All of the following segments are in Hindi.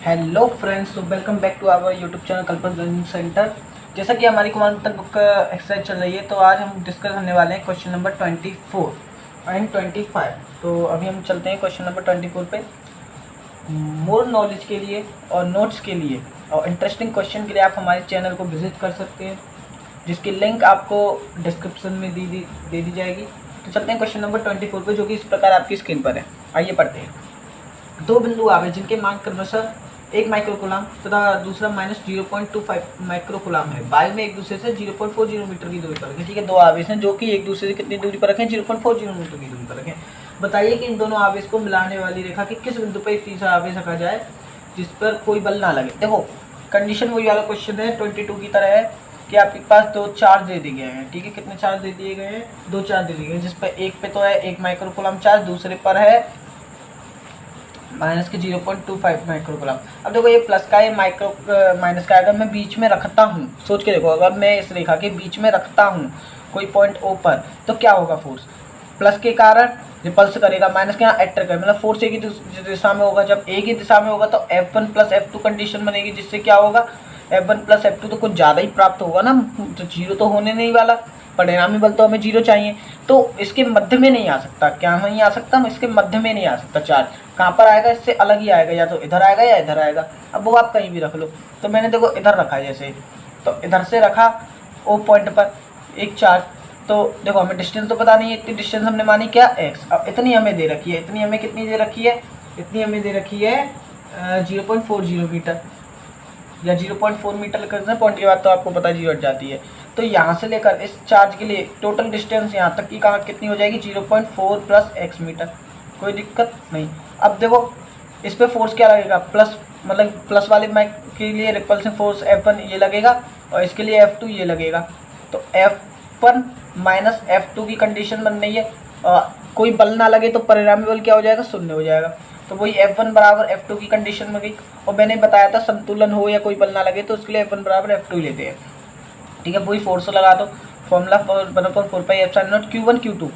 हेलो फ्रेंड्स, तो welcome back to our YouTube channel Kalpana learning centre. जैसा कि हमारी कुमार बुक का एक्सरसाइज चल रही है, तो आज हम डिस्कस करने वाले हैं क्वेश्चन नंबर 24 एंड 25। तो अभी हम चलते हैं क्वेश्चन नंबर 24 पे। मोर नॉलेज के लिए और नोट्स के लिए और इंटरेस्टिंग क्वेश्चन के लिए आप हमारे चैनल को विजिट कर सकते हैं, जिसकी लिंक आपको डिस्क्रिप्शन में दे दी जाएगी। तो चलते हैं क्वेश्चन नंबर 24 पे, जो कि इस प्रकार आपकी स्क्रीन पर है। आइए पढ़ते हैं। दो बिंदु आवे जिनके मान क्रमशः 1 माइक्रोकुलाम तथा दूसरा -0.25 माइक्रोकुलाम है। वायु में एक दूसरे से 0.40 मीटर की दूरी पर रखें। ठीक है, दो आवेश हैं जो कि एक दूसरे से कितनी दूरी पर रखें? 0.40 मीटर की दूरी पर रखें। बताइए कि इन दोनों आवेश को मिलाने वाली रेखा के किस बिंदु पर एक तीसरा आवेश रखा जाए जिस पर कोई बल ना लगे। देखो, कंडीशन वही वाला क्वेश्चन है, 22 की तरह है कि आपके पास दो चार्ज दे दिए गए हैं। ठीक है, कितने चार्ज दे दिए गए हैं? दो चार्ज दे दिए गए हैं, जिस पर एक पे तो है 1 माइक्रोकुलाम चार्ज, दूसरे पर है माइनस के 0.25 माइक्रोकुलाम। अब देखो, ये प्लस का, ये माइनस का, अगर मैं बीच में रखता हूँ, सोच के देखो, अगर मैं इस रेखा के बीच में रखता हूँ कोई पॉइंट ओ पर, तो क्या होगा? फोर्स प्लस के कारण रिपल्स करेगा, माइनस के यहाँ अट्रैक्ट करेगा, मतलब फोर्स एक ही दिशा में होगा। जब एक ही दिशा में होगा तो F1 प्लस F2 कंडीशन बनेगी, जिससे क्या होगा? F1 प्लस F2 तो कुछ ज़्यादा ही प्राप्त होगा ना, तो जीरो तो होने नहीं वाला। परिणामी बल तो हमें जीरो चाहिए, तो इसके मध्य में नहीं आ सकता। क्या नहीं आ सकता? इसके मध्य में नहीं आ सकता। चार्ज कहाँ पर आएगा? इससे अलग ही आएगा, या तो इधर आएगा या इधर आएगा। अब वो आप कहीं भी रख लो। तो मैंने देखो इधर रखा है, जैसे तो इधर से रखा ओ पॉइंट पर एक चार्ज। तो देखो, हमें डिस्टेंस तो पता नहीं है, इतनी डिस्टेंस हमने मानी क्या? x। अब इतनी हमें दे रखी है, इतनी हमें कितनी दे रखी है? इतनी हमें दे रखी है 0.40 मीटर या 0.4 मीटर करना पॉइंट के बाद, तो आपको पता है जीरो हट जाती है। तो यहाँ से लेकर इस चार्ज के लिए टोटल डिस्टेंस यहाँ तक की कहाँ कितनी हो जाएगी? 0.4 प्लस x मीटर। कोई दिक्कत नहीं। अब देखो, इस पर फोर्स क्या लगेगा? प्लस, मतलब प्लस वाले माइक के लिए रिपल्सिव फोर्स F1 ये लगेगा, और इसके लिए F2 ये लगेगा। तो F1 माइनस F2 की कंडीशन बन रही है, और कोई बल ना लगे तो परिणामी बल क्या हो जाएगा? शून्य हो जाएगा। तो वही F1 बराबर F2 की कंडीशन में गई। और मैंने बताया था संतुलन हो या कोई बल ना लगे तो उसके लिए F1 बराबर F2 लेते हैं। ठीक है, वही फोर्स लगा दो। Formula 1/4πε0 Q1 Q2।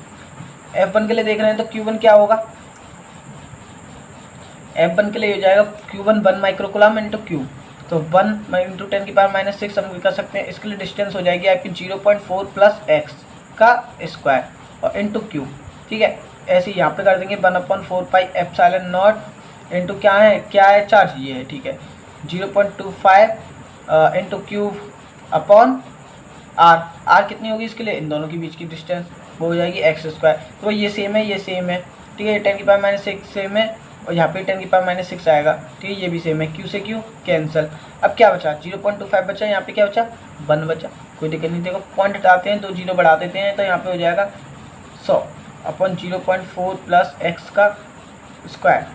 F1 के लिए देख रहे हैं तो Q1 क्या होगा? F1 के लिए हो जाएगा Q1 1 माइक्रोकुलाम इंटू Q। तो 1 इंटू 10⁻⁶ हम कर सकते हैं। इसके लिए डिस्टेंस हो जाएगी आपकी 0.4 प्लस x का स्क्वायर और इंटू Q। ठीक है, ऐसे ही यहाँ पे कर देंगे 1/4πε0 इंटू क्या है चार्ज, ये है। ठीक है, 0.25 इंटू Q अपॉन R कितनी होगी इसके लिए? इन दोनों के बीच की डिस्टेंस वो हो जाएगी x²। तो ये सेम है, ये सेम है। ठीक है, 10⁻⁶ सेम है, और यहाँ पे 10⁻�6 आएगा। ठीक है, ये भी सेम है। Q से Q कैंसिल। अब क्या बचा? 0.25 बचा, यहाँ पे क्या बचा? 1 बचा। कोई दिक्कत नहीं। देखो, पॉइंट हटाते हैं तो जीरो बढ़ा देते हैं, तो यहाँ पे हो जाएगा 100 अपॉन 0.4 प्लस x का स्क्वायर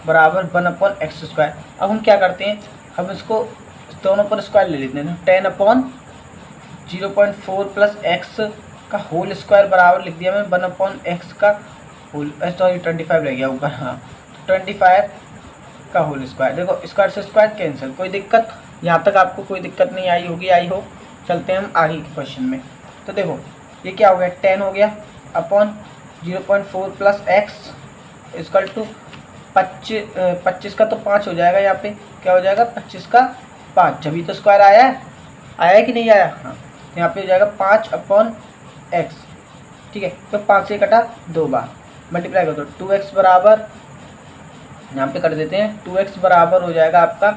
बराबर 1/x²। अब हम क्या करते हैं, हम इसको दोनों पर स्क्वायर ले लेते हैं। 10 अपॉन 0.4 प्लस x का होल स्क्वायर बराबर लिख दिया मैं 1/x का होल, सॉरी 25 रह गया ऊपर। हाँ, 25 का होल स्क्वायर। देखो, स्क्वायर से स्क्वायर कैंसिल। कोई दिक्कत? यहाँ तक आपको कोई दिक्कत नहीं आई होगी, आई हो। चलते हैं हम आगे के क्वेश्चन में। तो देखो, ये क्या हो गया? 10 हो गया upon 0.4 plus x equal to 25 का तो 5 हो जाएगा। यहाँ पे क्या हो जाएगा? 25 का 5, जब भी तो स्क्वायर आया है कि नहीं आया? हाँ, यहाँ पे हो जाएगा 5 अपॉन x। ठीक है, तो 5 से कटा 2 बार, मल्टीप्लाई कर दो। 2x बराबर, यहाँ पे कर देते हैं, 2x बराबर हो जाएगा आपका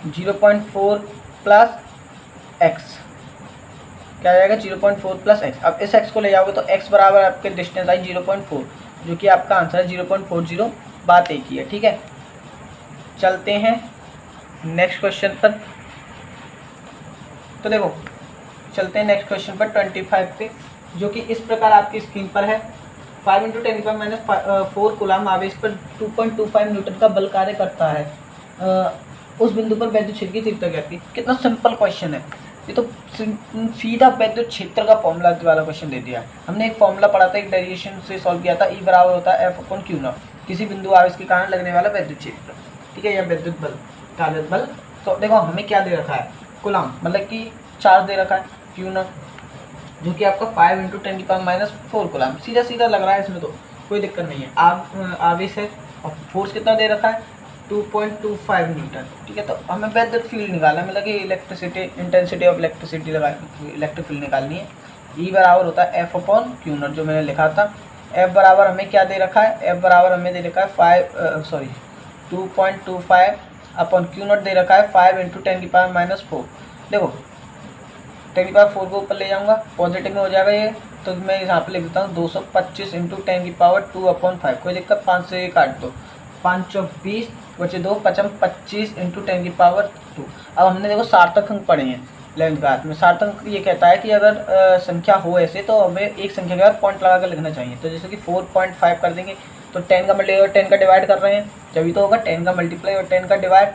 0.4 प्लस x। क्या आ जाएगा? 0.4 प्लस x। अब इस x को ले जाओगे तो x बराबर आपके डिस्टेंस आई 0.4, जो कि आपका आंसर है 0.40। बात एक ही है। ठीक है, चलते हैं नेक्स्ट क्वेश्चन पर। तो देखो, चलते हैं नेक्स्ट क्वेश्चन पर 25 पे, जो कि इस प्रकार आपकी स्क्रीन पर है। 5 × 10⁻⁴ कूलाम आवेश पर 2.25 न्यूटन का बल कार्य करता है। उस बिंदु पर वैद्युत क्षेत्र की तीव्रता ज्ञात की। कितना सिंपल क्वेश्चन है ये, तो सीधा वैद्युत क्षेत्र का फॉर्मूला वाला क्वेश्चन दे दिया। हमने एक फॉर्मूला पढ़ा था, एक डेरिवेशन से सॉल्व किया था। E बराबर होता है F/Q0, किसी बिंदु आवेश के कारण लगने वाला वैद्युत क्षेत्र। ठीक है, या वैद्युत बल, चालक बल। तो देखो, हमें क्या दे रखा है? कूलाम, मतलब कि चार्ज दे रखा है Q0, जो कि आपका 5 × 10⁻⁴ कूलाम। सीधा सीधा लग रहा है, इसमें तो कोई दिक्कत नहीं है। आवेश है, और फोर्स कितना दे रखा है? 2.25 न्यूटन। ठीक है, तो हमें विद्युत फील्ड निकालना है, मतलब कि electricity intensity of electricity electric field निकालनी है। ई बराबर होता है एफ अपॉन क्यू नॉट, जो मैंने लिखा था। एफ बराबर हमें क्या दे रखा है, एफ बराबर हमें दे रखा है 2.25 अपॉन क्यू नॉट दे रखा है 5 × 10⁻⁴। देखो 10⁻⁴ को ऊपर ले जाऊंगा, पॉजिटिव में हो जाएगा ये, तो मैं यहाँ पे लिख देता हूँ 225 × 10⁻²/5। कोई दिक्कत, 5 से ये काट दो, 5 × 20 बचे 2, 5 × 25 × 10⁻²। अब हमने देखो सार्थक अंक पढ़े हैं 11th क्लास में। सार्थक अंक ये कहता है कि अगर संख्या हो ऐसे तो हमें एक संख्या के बाद पॉइंट लगा कर लिखना चाहिए। तो जैसे कि 4.5 कर देंगे, तो 10 का मल्टीप्लाई और 10 का डिवाइड कर रहे हैं, जब तो होगा 10 का मल्टीप्लाई और 10 का डिवाइड,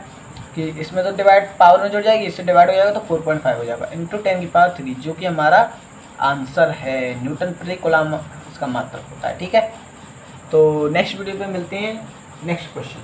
कि इसमें तो डिवाइड पावर में जुड़ जाएगी, इससे डिवाइड हो जाएगा तो 4.5 हो जाएगा × 10⁻3, जो कि हमारा आंसर है। न्यूटन प्रति कूलम इसका मात्रक होता है। ठीक है, तो नेक्स्ट वीडियो पे मिलते हैं नेक्स्ट क्वेश्चन।